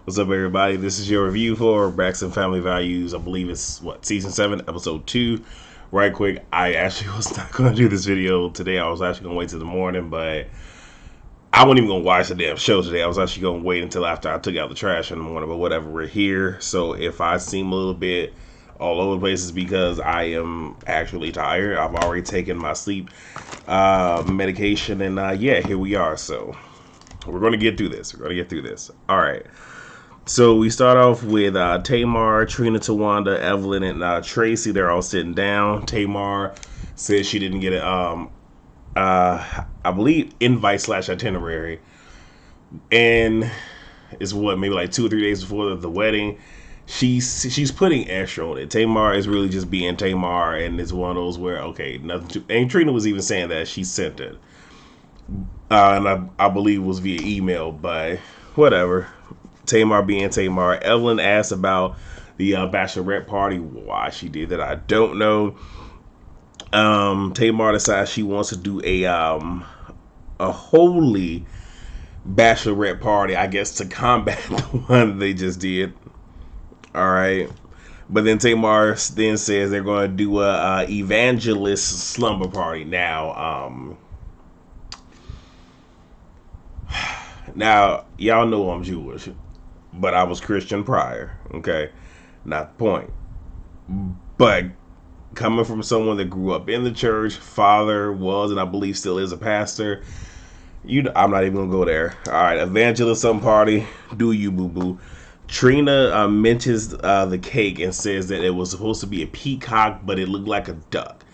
What's up, everybody? This is your review for Braxton Family Values. I believe it's season 7, episode 2. Right quick, I actually was not going to do this video today. I was actually going to wait till the morning, but I wasn't even going to watch the damn show today. I was actually going to wait until after I took out the trash in the morning, but whatever, we're here. So if I seem a little bit all over the place, it's because I am actually tired. I've already taken my sleep medication, and yeah, here we are. So we're going to get through this. All right. So we start off with Tamar, Trina, Tawanda, Evelyn, and Tracy. They're all sitting down. Tamar says she didn't get it. I believe invite / itinerary, and it's maybe like 2 or 3 days before the wedding. She's putting extra on it. Tamar is really just being Tamar, and it's one of those where okay, nothing. And Trina was even saying that she sent it, and I believe it was via email, but whatever. Tamar being Tamar. Evelyn asked about the bachelorette party. Why she did that, I don't know. Tamar decides she wants to do a holy bachelorette party, I guess, to combat the one they just did. All right. But then Tamar then says they're going to do a evangelist slumber party. Now, y'all know I'm Jewish, but I was Christian prior, okay? Not the point. But coming from someone that grew up in the church, father was, and I believe still is a pastor, I'm not even going to go there. All right, evangelism party, do you, boo-boo. Trina mentions the cake and says that it was supposed to be a peacock, but it looked like a duck.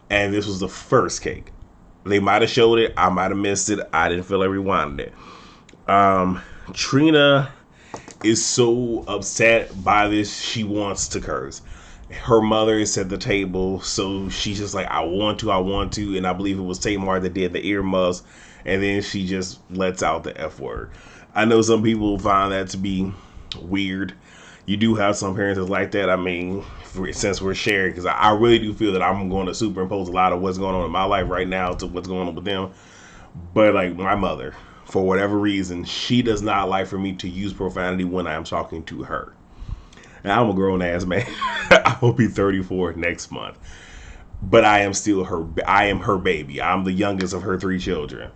And this was the first cake. They might have showed it. I might have missed it. I didn't feel like rewinding it. Trina is so upset by this, she wants to curse. Her mother is at the table, so she's just like, I want to, and I believe it was Tamar that did the earmuffs, and then she just lets out the F word. I know some people find that to be weird. You do have some parents that's like that. I mean, since we're sharing, because I really do feel that I'm going to superimpose a lot of what's going on in my life right now to what's going on with them. But like my mother, for whatever reason, she does not like for me to use profanity when I'm talking to her. And I'm a grown ass man. I will be 34 next month. But I am still her baby. I'm the youngest of her 3 children.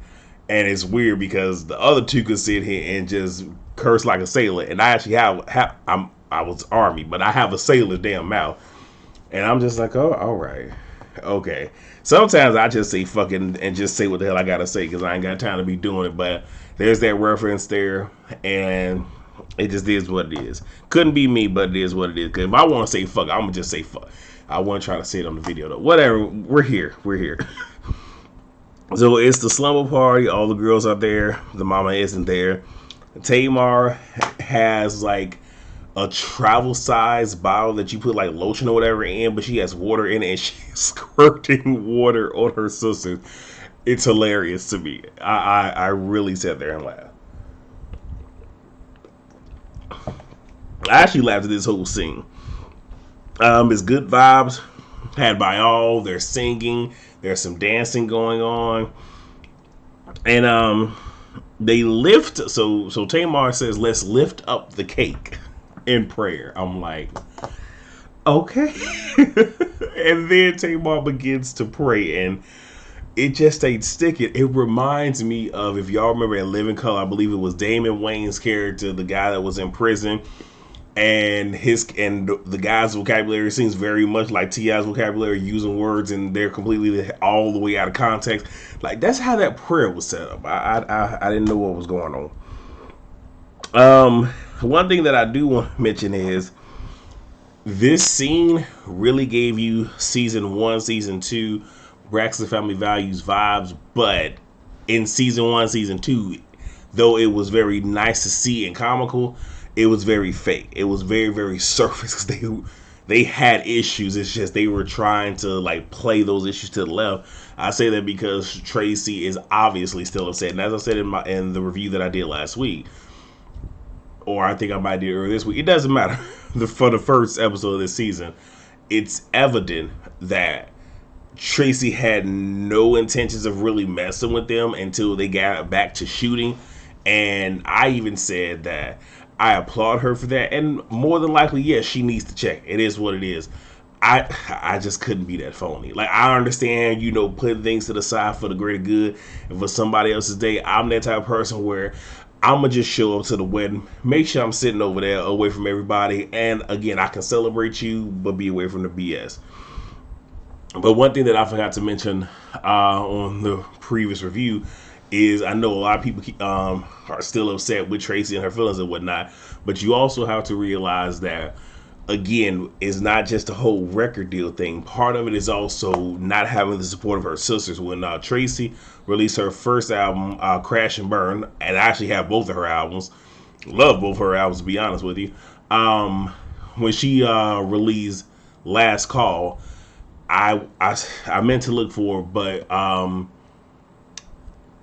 And it's weird because the other 2 could sit here and just curse like a sailor. And I actually I was Army, but I have a sailor's damn mouth. And I'm just like, oh, all right. Okay. Sometimes I just say fucking and just say what the hell I gotta say because I ain't got time to be doing it. But there's that reference there, and it just is what it is. Couldn't be me, but it is what it is. Because if I want to say fuck, I'm gonna just say fuck. I want to try to say it on the video though. Whatever. We're here. So it's the slumber party. All the girls are there. The mama isn't there. Tamar has like a travel size bottle that you put like lotion or whatever in, but she has water in it and she's squirting water on her sister. It's hilarious to me. I really sat there and laughed. I actually laughed at this whole scene. It's good vibes had by all. They're singing. There's some dancing going on, and they lift. So Tamar says, "Let's lift up the cake in prayer." I'm like, okay. And then Tamar begins to pray, and it just ain't sticking. It reminds me of, if y'all remember in Living Color, I believe it was Damon Wayans' character, the guy that was in prison, and the guy's vocabulary seems very much like T.I.'s vocabulary, using words and they're completely all the way out of context. Like, that's how that prayer was set up. I didn't know what was going on. One thing that I do want to mention is this scene really gave you season 1, season 2 Braxton Family Values vibes, but in season 1, season 2, though it was very nice to see and comical, it was very fake. It was very, very surface because they had issues. It's just they were trying to like play those issues to the left. I say that because Tracy is obviously still upset, and as I said in the review that I did last week, or I think I might do it earlier this week, it doesn't matter. For the first episode of this season, it's evident that Tracy had no intentions of really messing with them until they got back to shooting. And I even said that I applaud her for that, and more than likely, yes, she needs to check. It is what it is. I just couldn't be that phony. Like, I understand, putting things to the side for the greater good and for somebody else's day. I'm that type of person where I'm gonna just show up to the wedding, make sure I'm sitting over there away from everybody, and again, I can celebrate you, but be away from the BS. But one thing that I forgot to mention on the previous review is I know a lot of people are still upset with Tracy and her feelings and whatnot, but you also have to realize that, again, it's not just a whole record deal thing. Part of it is also not having the support of her sisters. When Tracy released her first album, Crash and Burn, and I actually have both of her albums, love both her albums to be honest with you. When she released Last Call, I meant to look for, but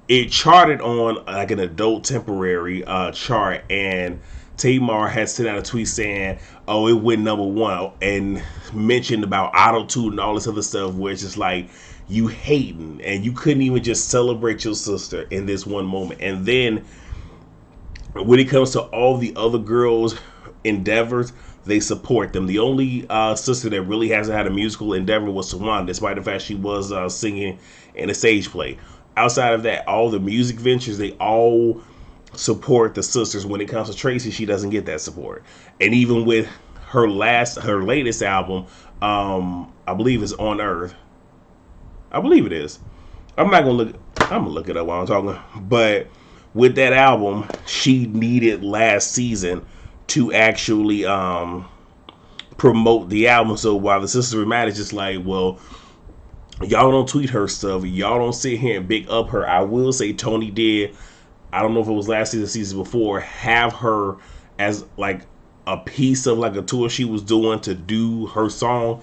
it charted on like an adult temporary chart, and Tamar had sent out a tweet saying, "Oh, it went #1," and mentioned about auto-tune and all this other stuff, where it's just like, you hating, and you couldn't even just celebrate your sister in this one moment. And then when it comes to all the other girls' endeavors, they support them. The only sister that really hasn't had a musical endeavor was Sawan, despite the fact she was singing in a stage play. Outside of that, all the music ventures, they all support the sisters. When it comes to Tracy, she doesn't get that support. And even with her latest album, I believe it's On Earth. I believe it is. I'm gonna look it up while I'm talking. But with that album, she needed last season to actually promote the album. So while the sisters were mad, it's just like, well, y'all don't tweet her stuff. Y'all don't sit here and big up her. I will say Tony did, I don't know if it was last season before, have her as like a piece of like a tour she was doing to do her song,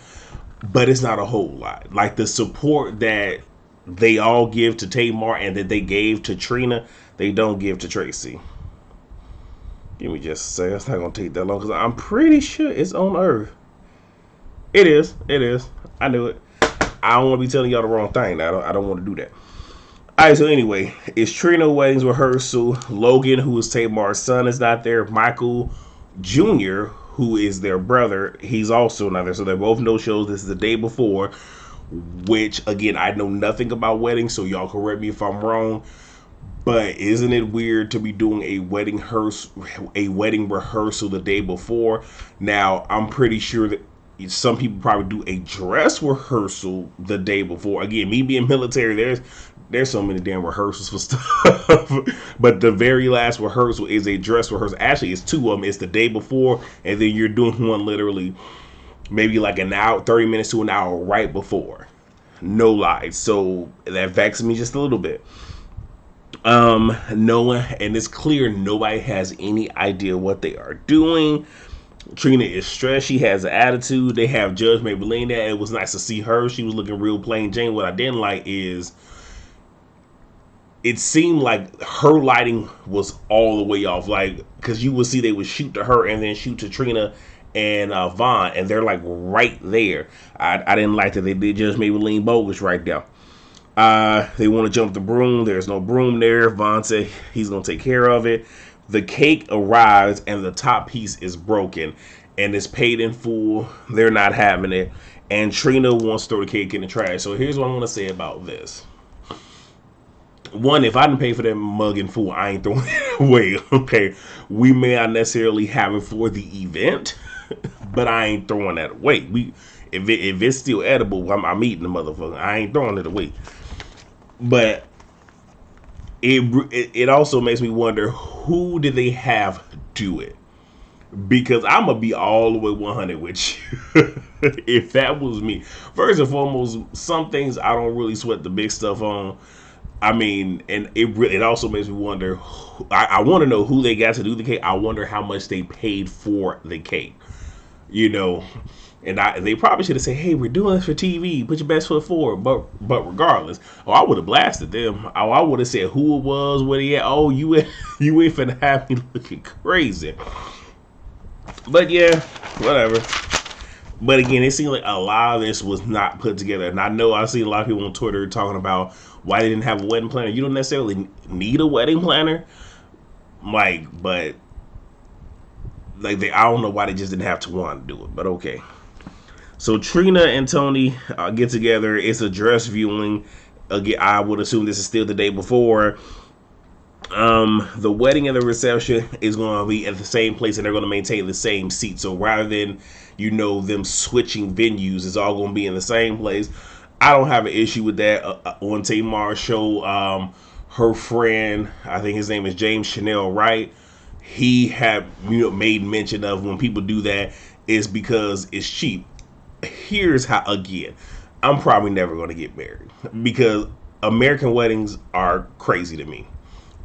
but it's not a whole lot. Like the support that they all give to Tamar and that they gave to Trina, they don't give to Tracy. Give me just a second. It's not gonna take that long because I'm pretty sure it's On Earth. It is. I knew it. I don't want to be telling y'all the wrong thing. I don't want to do that. Alright, so anyway, it's Trina wedding's rehearsal. Logan, who is Tamar's son, is not there. Michael Jr., who is their brother, he's also not there. So they're both no shows. This is the day before, which, again, I know nothing about weddings, so y'all correct me if I'm wrong. But isn't it weird to be doing a wedding rehearsal the day before? Now, I'm pretty sure that some people probably do a dress rehearsal the day before. Again, me being military, there's so many damn rehearsals for stuff. But the very last rehearsal is a dress rehearsal. Actually, it's two of them. It's the day before, and then you're doing one literally maybe like an hour, 30 minutes to an hour right before. No lie. So that vexes me just a little bit. No one, and it's clear nobody has any idea what they are doing. Trina is stressed. She has an attitude. They have Judge Maybelline there. It was nice to see her. She was looking real plain Jane. What I didn't like is it seemed like her lighting was all the way off. Like, because you would see they would shoot to her and then shoot to Trina and Vaughn, and they're like right there. I didn't like that they did Judge Maybelline bogus right there. They want to jump the broom. There's no broom there. Vaughn said he's going to take care of it. The cake arrives and the top piece is broken and it's paid in full. They're not having it. And Trina wants to throw the cake in the trash. So here's what I want to say about this. One, if I didn't pay for that mug in full, I ain't throwing it away. Okay, we may not necessarily have it for the event, but I ain't throwing that away. If it's still edible, I'm eating the motherfucker. I ain't throwing it away. But it also makes me wonder, who did they have do it? Because I'm going to be all the way 100 with you. If that was me. First and foremost, some things I don't really sweat the big stuff on. I mean, and it also makes me wonder, I want to know who they got to do the cake. I wonder how much they paid for the cake. And they probably should have said, hey, we're doing this for TV. Put your best foot forward. But regardless, I would have blasted them. I would have said who it was, where they at. Oh, you ain't finna have me looking crazy. But yeah, whatever. But again, it seemed like a lot of this was not put together. And I know I've seen a lot of people on Twitter talking about why they didn't have a wedding planner. You don't necessarily need a wedding planner. But like I don't know why they just didn't have Tawana do it, but okay. So Trina and Tony get together. It's a dress viewing. Again, I would assume this is still the day before. The wedding and the reception is going to be at the same place, and they're going to maintain the same seat. So rather than them switching venues, it's all going to be in the same place. I don't have an issue with that. On Tamar's show, her friend, I think his name is James Chanel Wright, he had made mention of when people do that is because it's cheap. Here's how, again, I'm probably never going to get married because American weddings are crazy to me.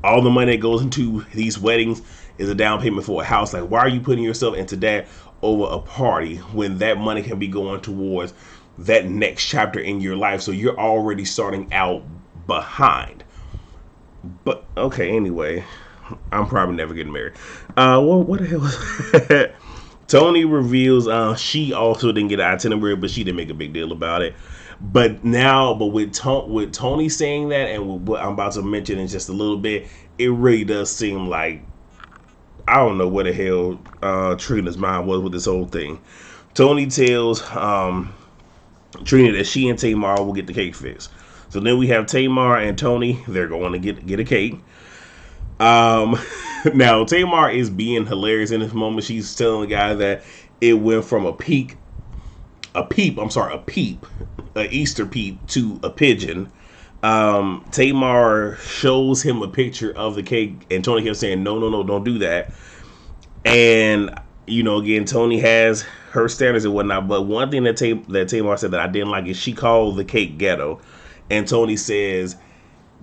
All the money that goes into these weddings is a down payment for a house. Like, why are you putting yourself into that over a party when that money can be going towards that next chapter in your life? So you're already starting out behind. But okay, anyway, I'm probably never getting married. Well, what the hell was that? Tony reveals she also didn't get an itinerary, but she didn't make a big deal about it. But with Tony saying that, and with what I'm about to mention in just a little bit, it really does seem like I don't know what the hell Trina's mind was with this whole thing. Tony tells Trina that she and Tamar will get the cake fixed. So then we have Tamar and Tony. They're going to get a cake. Now Tamar is being hilarious in this moment. She's telling the guy that it went from a peep, an Easter peep to a pigeon. Tamar shows him a picture of the cake, and Tony kept saying, no, don't do that. And again, Tony has her standards and whatnot. But one thing that Tamar said that I didn't like is she called the cake ghetto, and Tony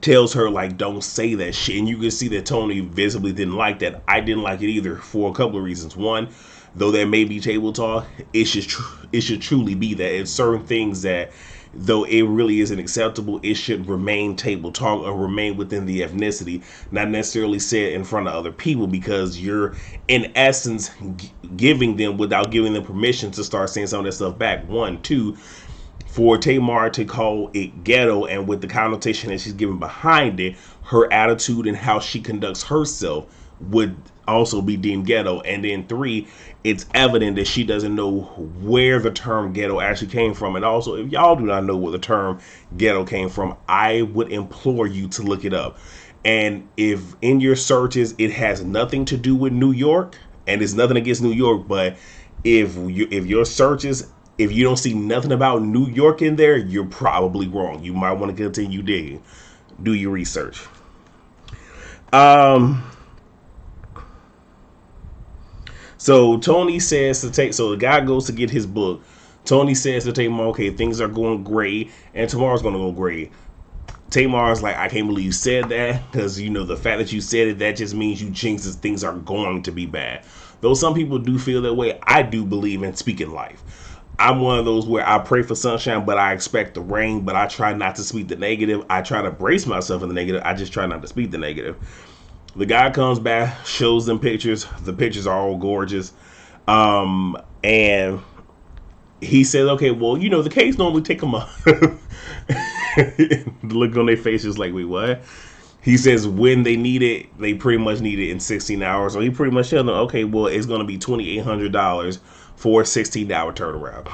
tells her, like, don't say that shit. And you can see that Tony visibly didn't like that. I didn't like it either for a couple of reasons. One, though there may be table talk, it should truly be that. It's certain things that, though it really isn't acceptable, it should remain table talk or remain within the ethnicity, not necessarily said in front of other people, because you're in essence giving them without giving them permission to start saying some of that stuff back. One, two, for Tamar to call it ghetto, and with the connotation that she's given behind it, her attitude and how she conducts herself would also be deemed ghetto. And then three, it's evident that she doesn't know where the term ghetto actually came from. And also, if y'all do not know where the term ghetto came from, I would implore you to look it up. And if in your searches it has nothing to do with New York, and it's nothing against New York, but if your searches, if you don't see nothing about New York in there, you're probably wrong. You might want to continue digging. Do your research. So Tony says so the guy goes to get his book. Tony says to Tamar, okay, things are going great, and tomorrow's going to go great. Tamar's like, I can't believe you said that, because, the fact that you said it, that just means you jinxes things are going to be bad. Though some people do feel that way, I do believe in speaking life. I'm one of those where I pray for sunshine, but I expect the rain, but I try not to speak the negative. I try to brace myself in the negative. I just try not to speak the negative. The guy comes back, shows them pictures. The pictures are all gorgeous. And he says, okay, well, the cakes normally take a month. The look on their faces like, wait, what? He says when they need it, they pretty much need it in 16 hours. So he pretty much tells them, okay, well, it's going to be $2,800 for a 16-hour turnaround.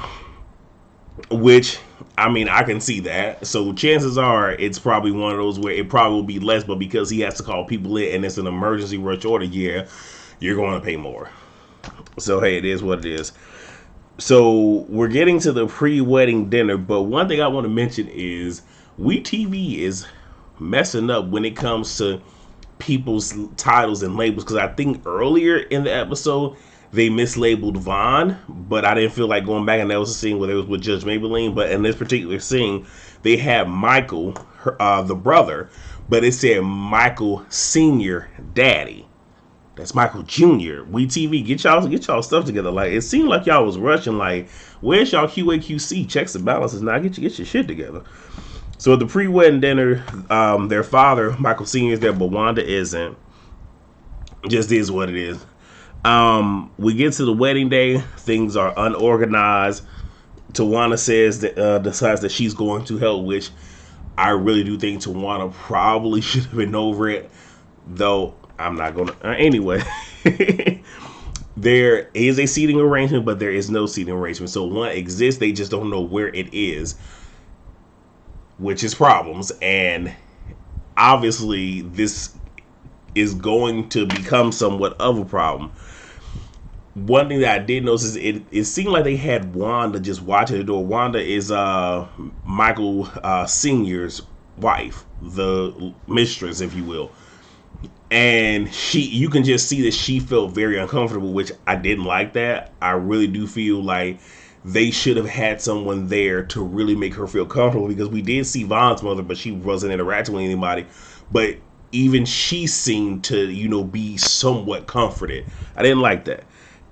Which, I can see that. So chances are it's probably one of those where it probably will be less, but because he has to call people in and it's an emergency rush order, yeah, you're going to pay more. So, hey, it is what it is. So we're getting to the pre-wedding dinner, but one thing I want to mention is WeTV is messing up when it comes to people's titles and labels, because I think earlier in the episode they mislabeled Vaughn, but I didn't feel like going back, and that was a scene where they was with Judge Maybelline. But in this particular scene, they had Michael, the brother, but it said Michael Senior Daddy. That's Michael Jr. WeTV, get y'all stuff together. Like, it seemed like y'all was rushing. Like, where's y'all QAQC checks and balances? Now get your shit together. So at the pre-wedding dinner, their father, Michael Sr., is there, but Wanda isn't. Just is what it is. We get to the wedding day. Things are unorganized. Tawana decides that she's going to help, which I really do think Tawana probably should have been over it, though I'm not gonna. Anyway, there is a seating arrangement, but there is no seating arrangement. So one exists, they just don't know where it is, which is problems. And obviously, this is going to become somewhat of a problem. One thing that I did notice is it seemed like they had Wanda just watching the door. Wanda is Michael Senior's wife, the mistress, if you will. And you can just see that she felt very uncomfortable, which I didn't like that. I really do feel like they should have had someone there to really make her feel comfortable, because we did see Vaughn's mother, but she wasn't interacting with anybody. But even she seemed to, be somewhat comforted. I didn't like that.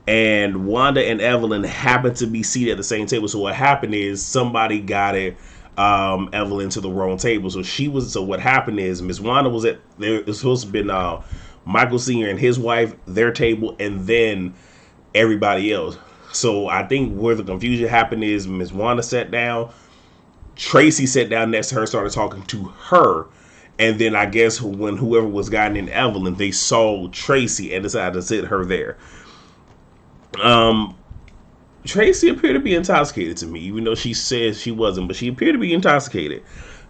And Wanda and Evelyn happened to be seated at the same table. So what happened is somebody got it, Evelyn, to the wrong table. So what happened is Miss Wanda was at there. It was supposed to have been Michael Senior and his wife, their table, and then everybody else. So I think where the confusion happened is Miss Wanda sat down, Tracy sat down next to her, started talking to her, and then I guess when whoever was guiding in Evelyn, they saw Tracy and decided to sit her there. Tracy appeared to be intoxicated to me, even though she says she wasn't, but she appeared to be intoxicated.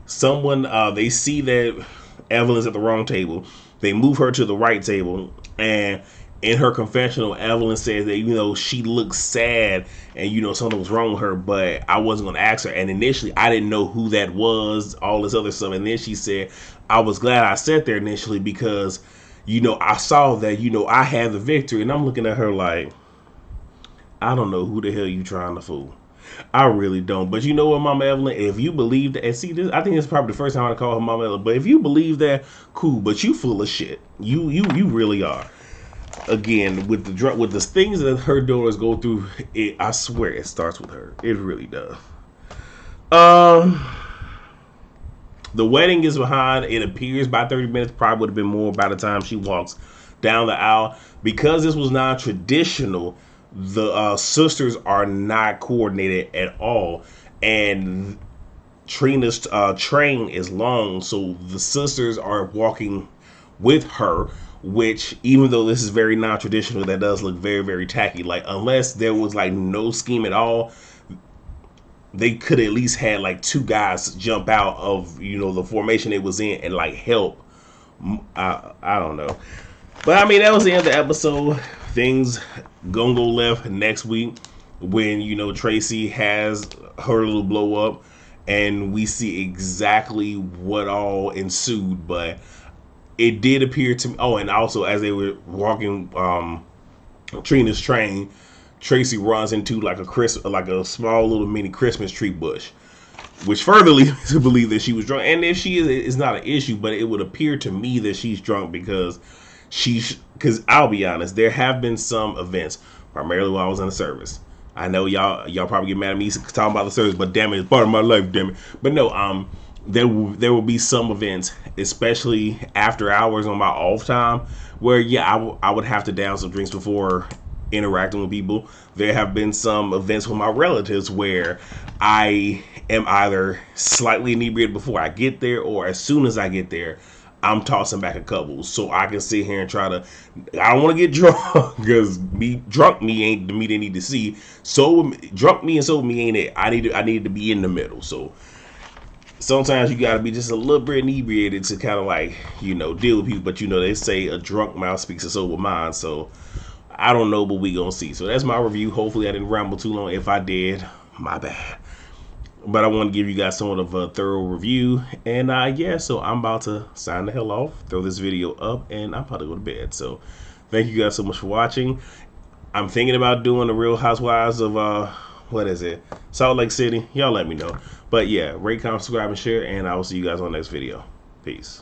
They see that Evelyn's at the wrong table. They move her to the right table, and in her confessional, Evelyn says that, she looks sad and, something was wrong with her, but I wasn't going to ask her. And initially, I didn't know who that was, all this other stuff. And then she said, I was glad I sat there initially because, I saw that, I had the victory. And I'm looking at her like, I don't know who the hell you trying to fool. I really don't. But you know what, Mama Evelyn? If you believe that, and see this, I think it's probably the first time I call her Mama Evelyn. But if you believe that, cool. But you full of shit. You really are. Again, with the things that her daughters go through, I swear it starts with her. It really does. The wedding is behind. It appears by 30 minutes. Probably would have been more by the time she walks down the aisle. Because this was non-traditional, the sisters are not coordinated at all, and Trina's train is long, so the sisters are walking with her, which, even though this is very non-traditional, that does look very, very tacky. Like, unless there was like no scheme at all, they could at least had like two guys jump out of the formation it was in and like help. I don't know. But I mean, that was the end of the episode. Things gonna go left next week when Tracy has her little blow up, and we see exactly what all ensued. But it did appear to me. Oh, and also as they were walking Trina's train, Tracy runs into like a small little mini Christmas tree bush, which further leads me to believe that she was drunk. And if she is, it's not an issue. But it would appear to me that she's drunk because I'll be honest, there have been some events, primarily while I was in the service. I know y'all probably get mad at me talking about the service, but damn it, it's part of my life, damn it. But no, there will be some events, especially after hours on my off time, where I would have to down some drinks before interacting with people. There have been some events with my relatives where I am either slightly inebriated before I get there, or as soon as I get there, I'm tossing back a couple so I can sit here and try to. I don't want to get drunk because drunk me ain't the me they need to see. So drunk me and sober me ain't it. I need to be in the middle. So sometimes you got to be just a little bit inebriated to kind of like deal with people. But they say a drunk mouth speaks a sober mind. So I don't know, but we gonna see. So that's my review. Hopefully I didn't ramble too long. If I did, my bad. But I want to give you guys somewhat of a thorough review. And so I'm about to sign the hell off, throw this video up, and I'm about to go to bed. So thank you guys so much for watching. I'm thinking about doing the Real Housewives of Salt Lake City. Y'all let me know. But yeah, rate, comment, subscribe, and share, and I will see you guys on the next video. Peace.